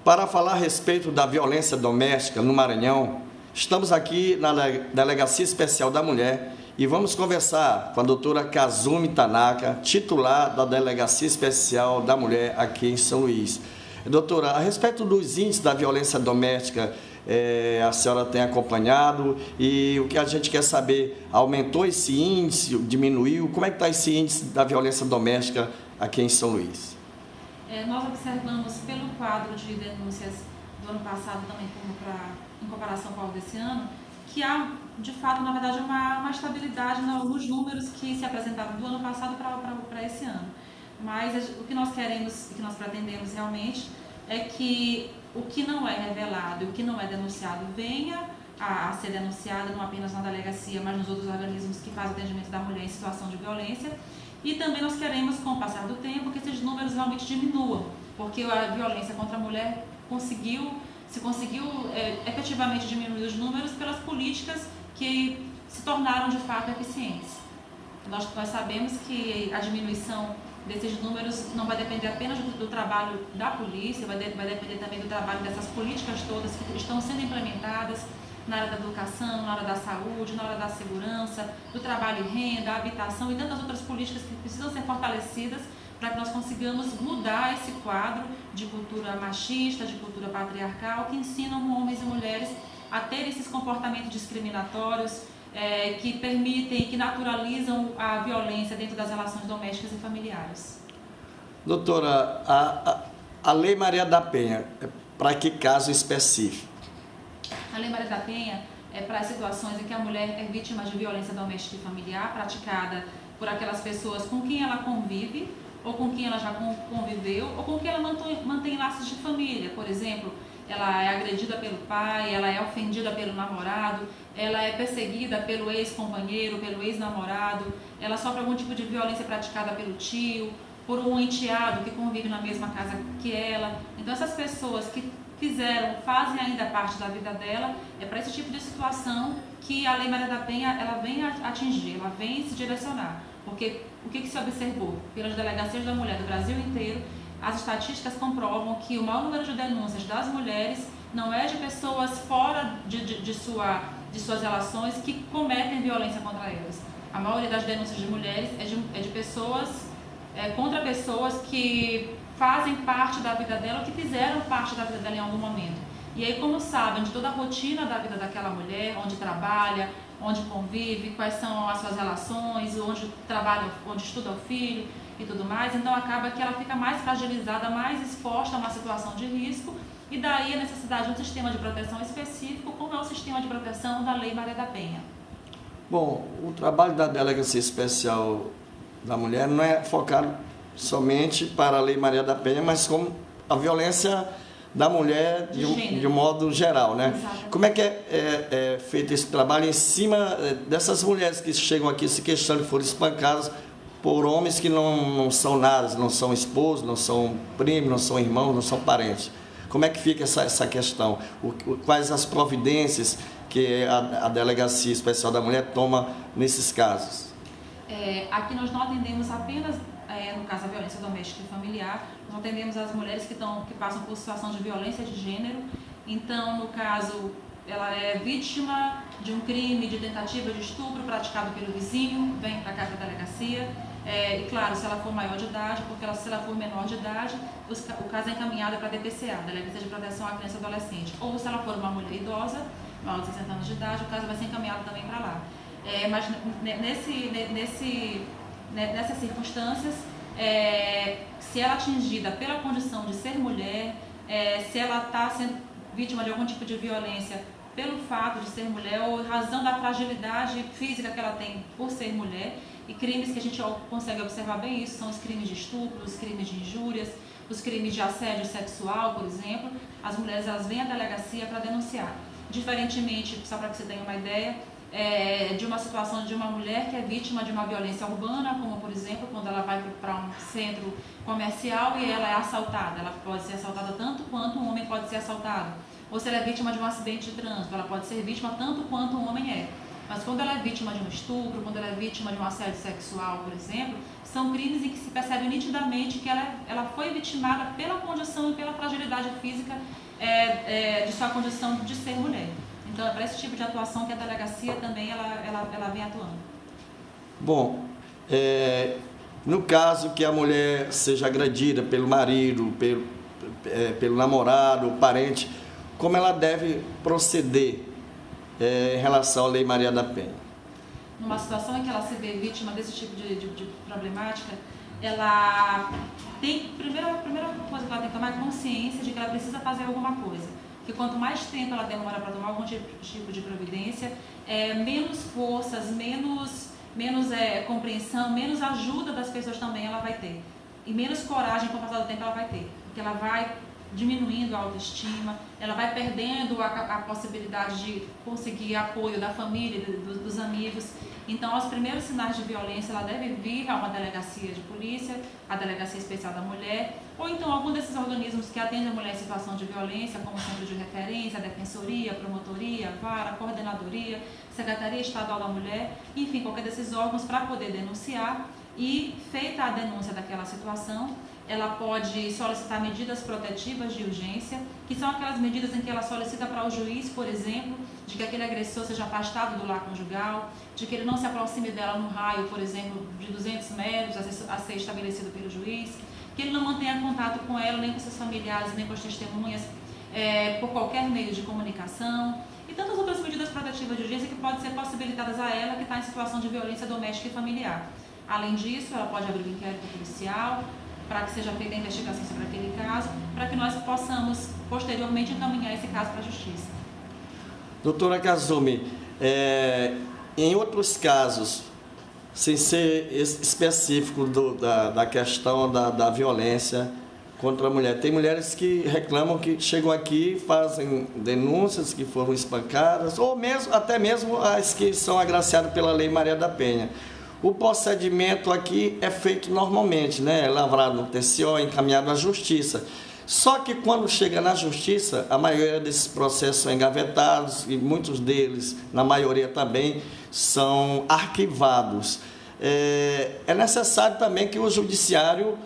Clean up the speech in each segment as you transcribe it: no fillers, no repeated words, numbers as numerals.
Para falar a respeito da violência doméstica no Maranhão, estamos aqui na Delegacia Especial da Mulher e vamos conversar com a doutora Kazumi Tanaka, titular da Delegacia Especial da Mulher aqui em São Luís. Doutora, a respeito dos índices da violência doméstica, a senhora tem acompanhado e o que a gente quer saber, aumentou esse índice, diminuiu? Como é que está esse índice da violência doméstica aqui em São Luís? Nós observamos pelo quadro de denúncias do ano passado também em comparação com o desse ano, que há, de fato, na verdade, uma estabilidade nos números que se apresentaram do ano passado para esse ano. Mas o que nós queremos e que nós pretendemos realmente é que o que não é revelado e o que não é denunciado venha a ser denunciado, não apenas na delegacia, mas nos outros organismos que fazem atendimento da mulher em situação de violência. E também nós queremos, com o passar do tempo, que esses números realmente diminuam, porque a violência contra a mulher conseguiu efetivamente diminuir os números pelas políticas que se tornaram de fato eficientes. Nós sabemos que a diminuição desses números não vai depender apenas do trabalho da polícia, vai depender também do trabalho dessas políticas todas que estão sendo implementadas na área da educação, na área da saúde, na área da segurança, do trabalho e renda, habitação e tantas outras políticas que precisam ser fortalecidas para que nós consigamos mudar esse quadro de cultura machista, de cultura patriarcal, que ensinam homens e mulheres a ter esses comportamentos discriminatórios, que permitem, que naturalizam a violência dentro das relações domésticas e familiares. Doutora, a Lei Maria da Penha, para que caso específico? A Lei Maria da Penha é para as situações em que a mulher é vítima de violência doméstica e familiar praticada por aquelas pessoas com quem ela convive, ou com quem ela já conviveu, ou com quem ela mantém laços de família. Por exemplo, ela é agredida pelo pai, ela é ofendida pelo namorado, ela é perseguida pelo ex-companheiro, pelo ex-namorado, ela sofre algum tipo de violência praticada pelo tio, por um enteado que convive na mesma casa que ela. Então essas pessoas que fazem ainda parte da vida dela, é para esse tipo de situação que a Lei Maria da Penha ela vem atingir, ela vem se direcionar. Porque o que se observou pelas delegacias da mulher do Brasil inteiro, as estatísticas comprovam que o maior número de denúncias das mulheres não é de pessoas fora de suas relações que cometem violência contra elas. A maioria das denúncias de mulheres é de pessoas, contra pessoas que fazem parte da vida dela ou que fizeram parte da vida dela em algum momento. E aí, como sabem de toda a rotina da vida daquela mulher, onde trabalha, onde convive, quais são as suas relações, onde trabalha, onde estuda o filho e tudo mais, então acaba que ela fica mais fragilizada, mais exposta a uma situação de risco, e daí a necessidade de um sistema de proteção específico, como é o sistema de proteção da Lei Maria da Penha. Bom, o trabalho da Delegacia Especial da Mulher não é focado somente para a Lei Maria da Penha, mas como a violência da mulher de um modo geral, né? Exato. Como é que é feito esse trabalho em cima dessas mulheres que chegam aqui se queixando que foram espancadas por homens que não são nada, não são esposos, não são primos, não são irmãos, não são parentes? Como é que fica essa questão? Quais as providências que a Delegacia Especial da Mulher toma nesses casos? Aqui nós não atendemos apenas, no caso, a violência doméstica e familiar, nós atendemos as mulheres que passam por situação de violência de gênero. Então, no caso, ela é vítima de um crime de tentativa de estupro praticado pelo vizinho, vem para cá para a delegacia. E claro, se ela for maior de idade, porque se ela for menor de idade, o caso é encaminhado para a DPCA, Delegacia de Proteção à Criança e Adolescente. Ou se ela for uma mulher idosa, maior de 60 anos de idade, o caso vai ser encaminhado também para lá. Mas nessas circunstâncias, se ela é atingida pela condição de ser mulher, se ela está sendo vítima de algum tipo de violência pelo fato de ser mulher ou razão da fragilidade física que ela tem por ser mulher, e crimes que a gente consegue observar bem isso são os crimes de estupro, os crimes de injúrias, os crimes de assédio sexual, por exemplo. As mulheres elas vêm à delegacia para denunciar. Diferentemente, só para que você tenha uma ideia, de uma situação de uma mulher que é vítima de uma violência urbana, como por exemplo quando ela vai para um centro comercial e ela é assaltada. Ela pode ser assaltada tanto quanto um homem pode ser assaltado. Ou se ela é vítima de um acidente de trânsito, ela pode ser vítima tanto quanto um homem é. Mas quando ela é vítima de um estupro, quando ela é vítima de um assédio sexual, por exemplo, são crimes em que se percebe nitidamente que ela foi vitimada pela condição e pela fragilidade física de sua condição de ser mulher. Então, é para esse tipo de atuação que a delegacia também ela vem atuando. Bom, no caso que a mulher seja agredida pelo marido, pelo namorado, parente, como ela deve proceder em relação à Lei Maria da Penha? Numa situação em que ela se vê vítima desse tipo de problemática, ela tem, a primeira coisa que ela tem que tomar é consciência de que ela precisa fazer alguma coisa. Que quanto mais tempo ela demora para tomar algum tipo de providência, menos forças, menos compreensão, menos ajuda das pessoas também ela vai ter. E menos coragem com o passar do tempo ela vai ter. Porque ela vai diminuindo a autoestima, ela vai perdendo a possibilidade de conseguir apoio da família, dos amigos. Então, aos primeiros sinais de violência, ela deve vir a uma delegacia de polícia, a Delegacia Especial da Mulher, ou então algum desses organismos que atendem a mulher em situação de violência, como o Centro de Referência, a Defensoria, a Promotoria, a Vara, a Coordenadoria, Secretaria Estadual da Mulher, enfim, qualquer desses órgãos para poder denunciar. E, feita a denúncia daquela situação, ela pode solicitar medidas protetivas de urgência, que são aquelas medidas em que ela solicita para o juiz, por exemplo, de que aquele agressor seja afastado do lar conjugal, de que ele não se aproxime dela no raio, por exemplo, de 200 metros a ser estabelecido pelo juiz, que ele não mantenha contato com ela, nem com seus familiares, nem com as testemunhas, por qualquer meio de comunicação, e tantas outras medidas protetivas de urgência que podem ser possibilitadas a ela que está em situação de violência doméstica e familiar. Além disso, ela pode abrir um inquérito policial, para que seja feita a investigação sobre aquele caso, para que nós possamos, posteriormente, encaminhar esse caso para a Justiça. Doutora Kazumi, em outros casos, sem ser específico da questão da violência contra a mulher, tem mulheres que reclamam que chegam aqui, fazem denúncias que foram espancadas, ou até mesmo as que são agraciadas pela Lei Maria da Penha. O procedimento aqui é feito normalmente, né? É lavrado no TCO, encaminhado à Justiça. Só que quando chega na Justiça, a maioria desses processos são engavetados e muitos deles, na maioria também, são arquivados. É necessário também que o Judiciário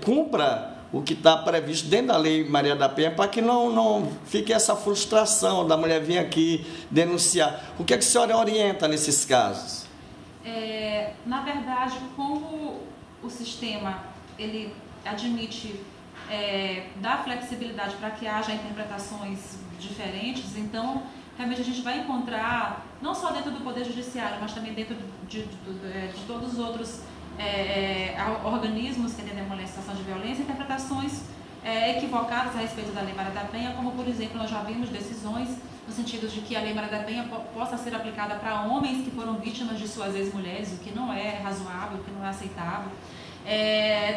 cumpra o que está previsto dentro da Lei Maria da Penha, para que não fique essa frustração da mulher vir aqui denunciar. O que a senhora orienta nesses casos? Na verdade, como o sistema ele admite dar flexibilidade para que haja interpretações diferentes, então realmente a gente vai encontrar, não só dentro do Poder Judiciário, mas também dentro de todos os outros organismos que atendem a mulher em situação de violência, interpretações equivocadas a respeito da Lei Maria da Penha, como por exemplo nós já vimos decisões no sentido de que a Lei Maria da Penha possa ser aplicada para homens que foram vítimas de suas ex-mulheres, o que não é razoável, o que não é aceitável.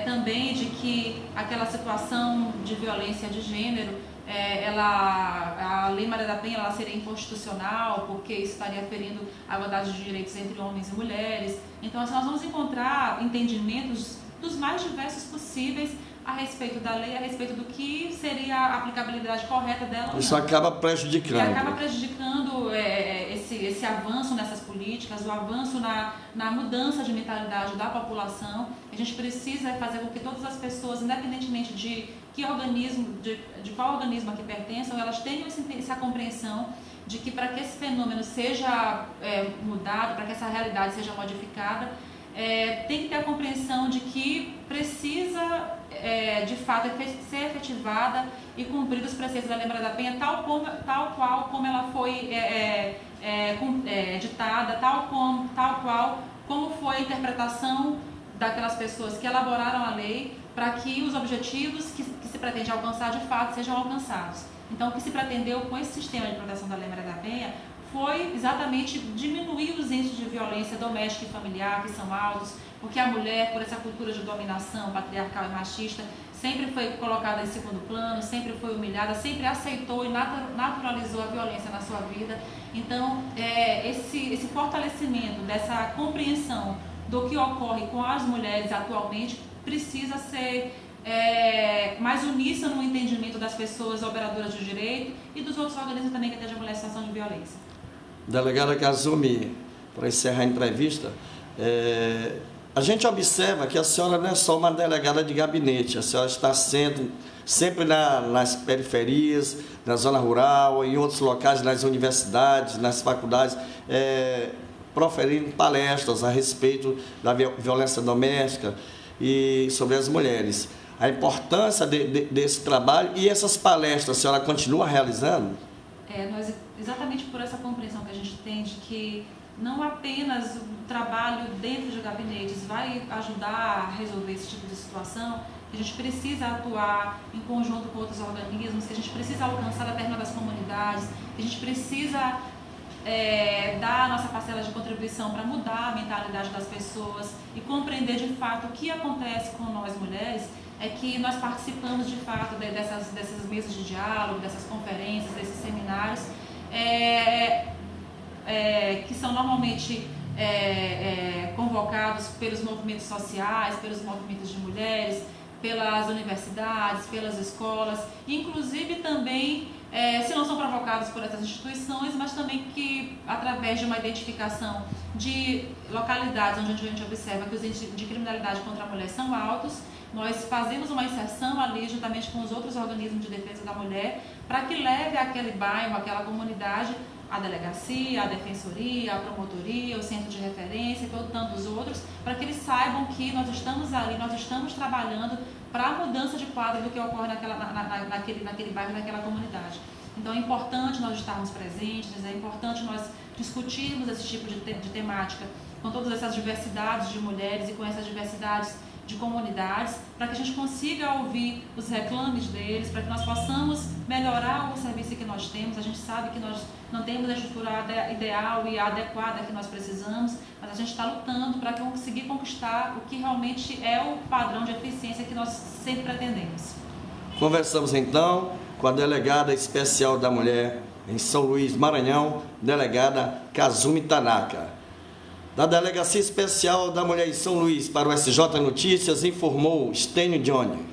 Também de que aquela situação de violência de gênero, a Lei Maria da Penha ela seria inconstitucional, porque isso estaria ferindo a igualdade de direitos entre homens e mulheres. Então, assim, nós vamos encontrar entendimentos dos mais diversos possíveis a respeito da lei, a respeito do que seria a aplicabilidade correta dela. Isso acaba prejudicando. E acaba prejudicando esse avanço nessas políticas, o avanço na mudança de mentalidade da população. A gente precisa fazer com que todas as pessoas, independentemente de que organismo, de qual organismo a que pertençam, elas tenham essa compreensão de que para que esse fenômeno seja mudado, para que essa realidade seja modificada, tem que ter a compreensão de que precisa, de fato, ser efetivada e cumprir os preceitos da Lei Maria da Penha, tal qual como ela foi ditada, tal qual como foi a interpretação daquelas pessoas que elaboraram a lei, para que os objetivos que se pretende alcançar, de fato, sejam alcançados. Então, o que se pretendeu com esse sistema de proteção da Lei Maria da Penha foi exatamente diminuir os índices de violência doméstica e familiar, que são altos, porque a mulher, por essa cultura de dominação patriarcal e machista, sempre foi colocada em segundo plano, sempre foi humilhada, sempre aceitou e naturalizou a violência na sua vida. Então, esse fortalecimento dessa compreensão do que ocorre com as mulheres atualmente precisa ser mais uníssono no entendimento das pessoas operadoras de direito e dos outros organismos também que atendem a mulher em situação de violência. Delegada Kazumi, para encerrar a entrevista, a gente observa que a senhora não é só uma delegada de gabinete, a senhora está sempre nas periferias, na zona rural, em outros locais, nas universidades, nas faculdades, proferindo palestras a respeito da violência doméstica e sobre as mulheres. A importância desse trabalho e essas palestras, a senhora continua realizando? Exatamente por essa compreensão que a gente tem de que não apenas o trabalho dentro de gabinetes vai ajudar a resolver esse tipo de situação, que a gente precisa atuar em conjunto com outros organismos, que a gente precisa alcançar determinadas comunidades, que a gente precisa dar a nossa parcela de contribuição para mudar a mentalidade das pessoas e compreender de fato o que acontece com nós mulheres, é que nós participamos de fato dessas mesas de diálogo, dessas conferências, desses seminários, que são normalmente convocados pelos movimentos sociais, pelos movimentos de mulheres, pelas universidades, pelas escolas, inclusive também, se não são provocados por essas instituições, mas também que, através de uma identificação de localidades onde a gente observa que os índices de criminalidade contra a mulher são altos, nós fazemos uma inserção ali juntamente com os outros organismos de defesa da mulher para que leve àquele bairro, àquela comunidade, a delegacia, a defensoria, a promotoria, o centro de referência e tantos outros, para que eles saibam que nós estamos ali, nós estamos trabalhando para a mudança de quadro do que ocorre naquele bairro, naquela comunidade. Então é importante nós estarmos presentes, é importante nós discutirmos esse tipo de temática com todas essas diversidades de mulheres e com essas diversidades de comunidades, para que a gente consiga ouvir os reclames deles, para que nós possamos melhorar o serviço que nós temos. A gente sabe que nós não temos a estrutura ideal e adequada que nós precisamos, mas a gente está lutando para conseguir conquistar o que realmente é o padrão de eficiência que nós sempre pretendemos. Conversamos então com a delegada especial da mulher em São Luís, Maranhão, delegada Kazumi Tanaka. Da Delegacia Especial da Mulher em São Luís para o SJ Notícias, informou Stênio Johnny.